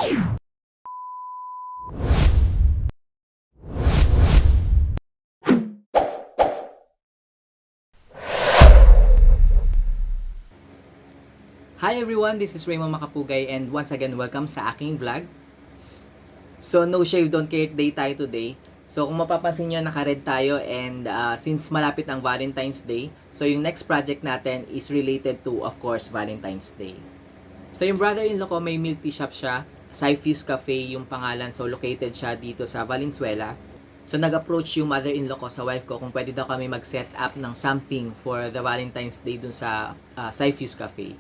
Hi everyone, this is Raymond Makapugay and once again welcome sa aking vlog. So no shave don't care day tayo today. So kung mapapansin nyo, naka-red tayo and since malapit ang Valentine's Day, so yung next project natin is related to of course Valentine's Day. So yung brother-in-law ko may milk tea shop siya, Cypheus Café yung pangalan, so located siya dito sa Valenzuela. So nag-approach yung mother-in-law ko sa wife ko kung pwede daw kami mag-set up ng something for the Valentine's Day dun sa Cypheus Café.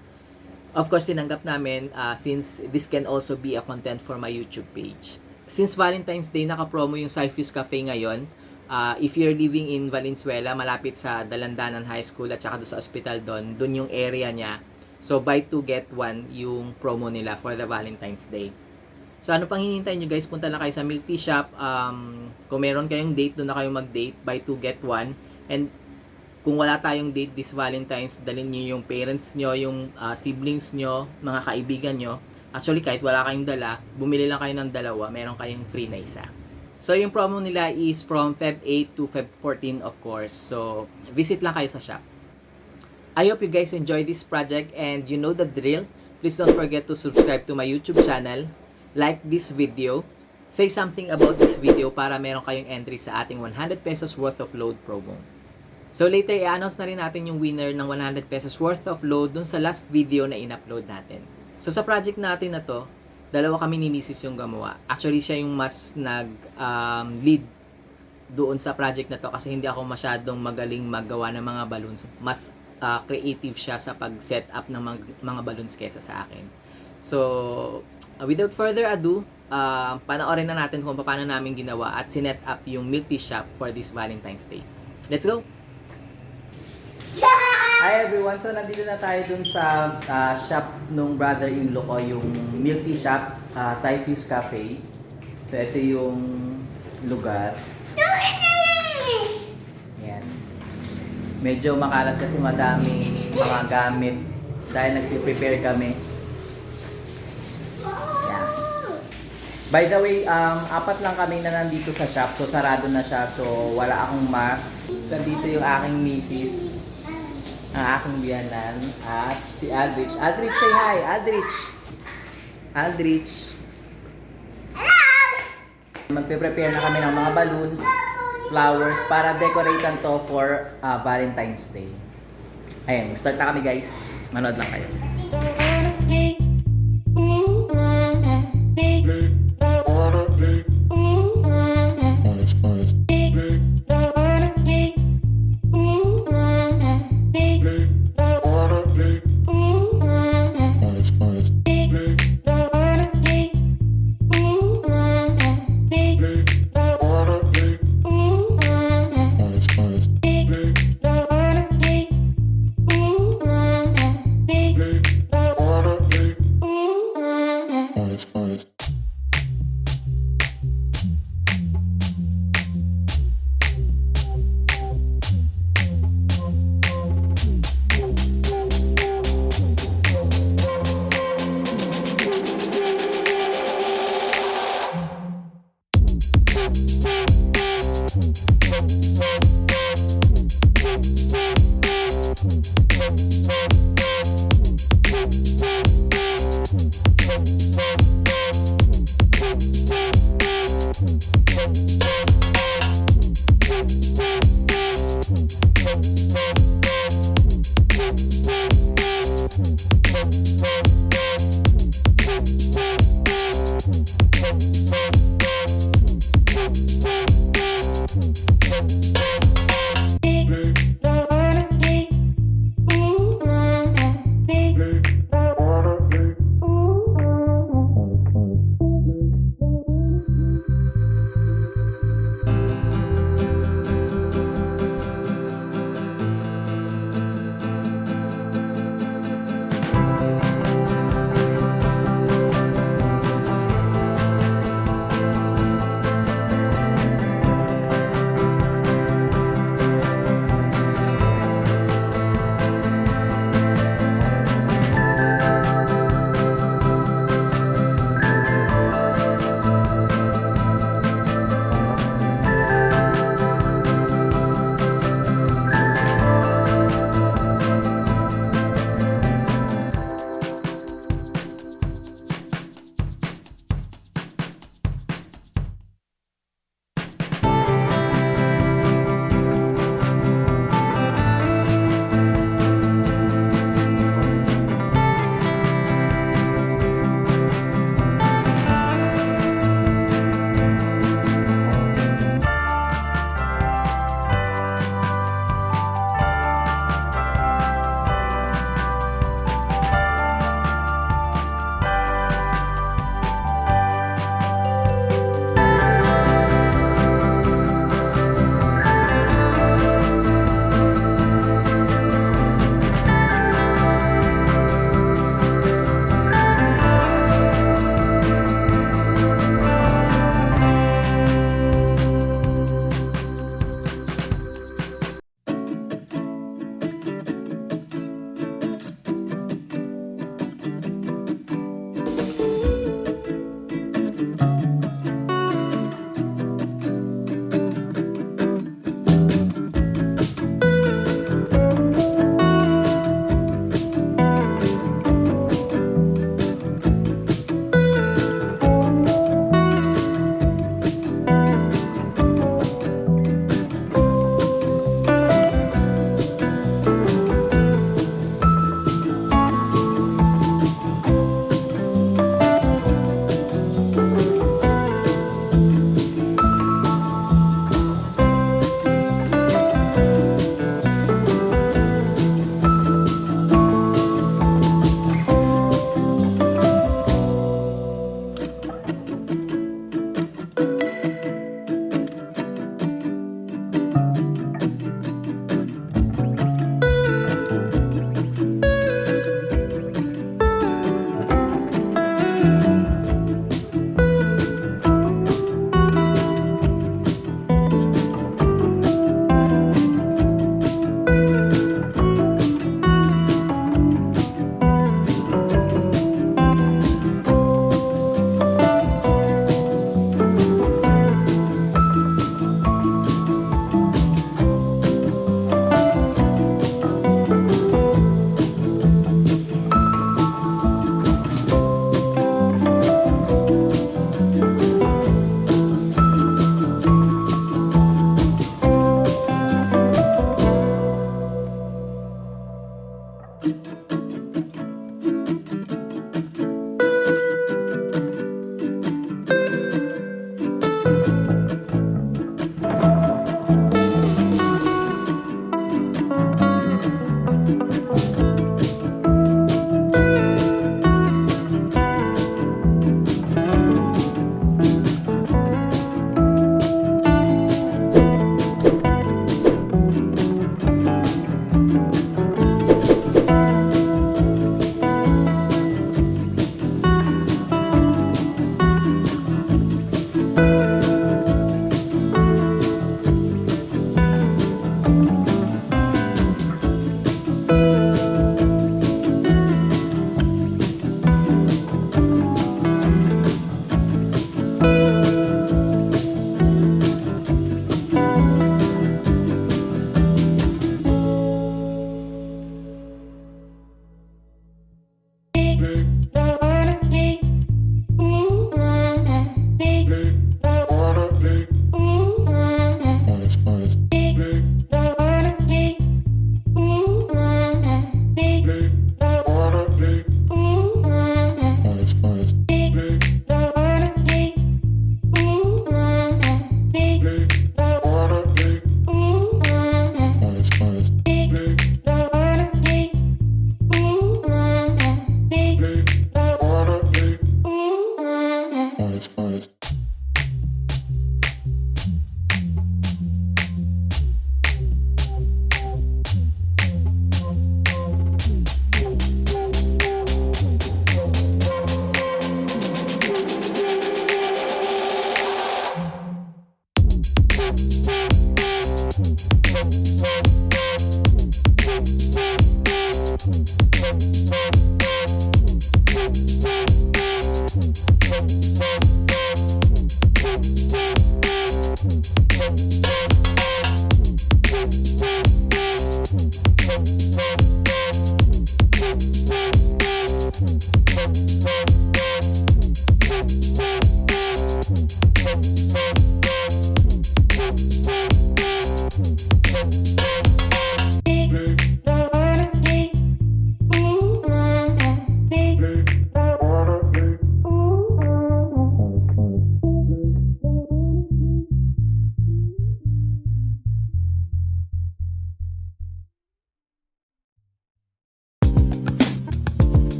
Of course, tinanggap namin since this can also be a content for my YouTube page. Since Valentine's Day, naka-promo yung Cypheus Café ngayon. If you're living in Valenzuela, malapit sa Dalandanan High School at saka doon sa hospital doon yung area niya. So, buy 2 get 1 yung promo nila for the Valentine's Day. So, ano pang hinihintay nyo guys? Punta lang kayo sa milk tea shop. Kung meron kayong date, doon na kayo mag-date. Buy 2 get 1. And kung wala tayong date this Valentine's, dalhin nyo yung parents nyo, yung siblings nyo, mga kaibigan nyo. Actually, kahit wala kayong dala, bumili lang kayo ng dalawa, meron kayong free na isa. So, yung promo nila is from Feb 8 to Feb 14 of course. So, visit lang kayo sa shop. I hope you guys enjoy this project and you know the drill. Please don't forget to subscribe to my YouTube channel, like this video, say something about this video para meron kayong entry sa ating 100 pesos worth of load promo. So later, i-announce na rin natin yung winner ng 100 pesos worth of load dun sa last video na in-upload natin. So sa project natin na to, dalawa kami ni Mrs. yung gumawa. Actually, siya yung mas nag-lead doon sa project na to kasi hindi ako masyadong magaling maggawa ng mga balloons. Mas creative siya sa pag-set up ng mga balloons kesa sa akin. So, without further ado, panoorin na natin kung paano namin ginawa at sinet up yung milk tea shop for this Valentine's Day. Let's go! Hi everyone! So, nandito na tayo dun sa shop nung brother-in-law ko, yung milk tea shop, Cypheus Café. So, ito yung lugar. Yan. Medyo makalat kasi madaming mga gamit dahil nag-prepare kami. Yan. By the way, apat lang kami na nandito sa shop. So, sarado na siya. So, wala akong mask. So, dito yung aking misis, ang aking biyanan, at si Aldrich. Aldrich, say hi! Aldrich! Aldrich! Hello! Magpe-prepare na kami ng mga balloons, flowers, para decoratean to for Valentine's Day. Ayan, start na kami guys. Manood lang kayo.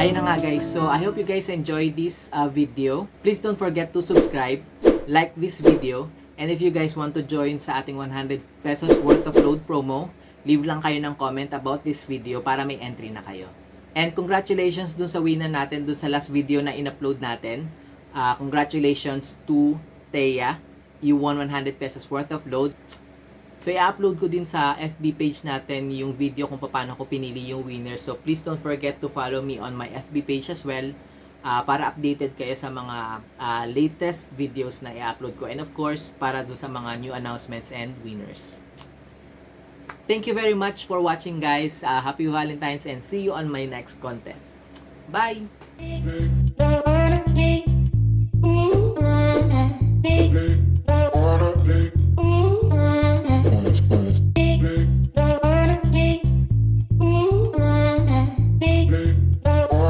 ayun na nga guys. So, I hope you guys enjoy this video. Please don't forget to subscribe, like this video, and if you guys want to join sa ating 100 pesos worth of load promo, leave lang kayo ng comment about this video para may entry na kayo. And congratulations dun sa winner natin dun sa last video na in-upload natin. Congratulations to Thea. You won 100 pesos worth of load. So, i-upload ko din sa FB page natin yung video kung paano ko pinili yung winner. So, please don't forget to follow me on my FB page as well para updated kayo sa mga latest videos na i-upload ko. And of course, para do sa mga new announcements and winners. Thank you very much for watching guys. Happy Valentine's and see you on my next content. Bye!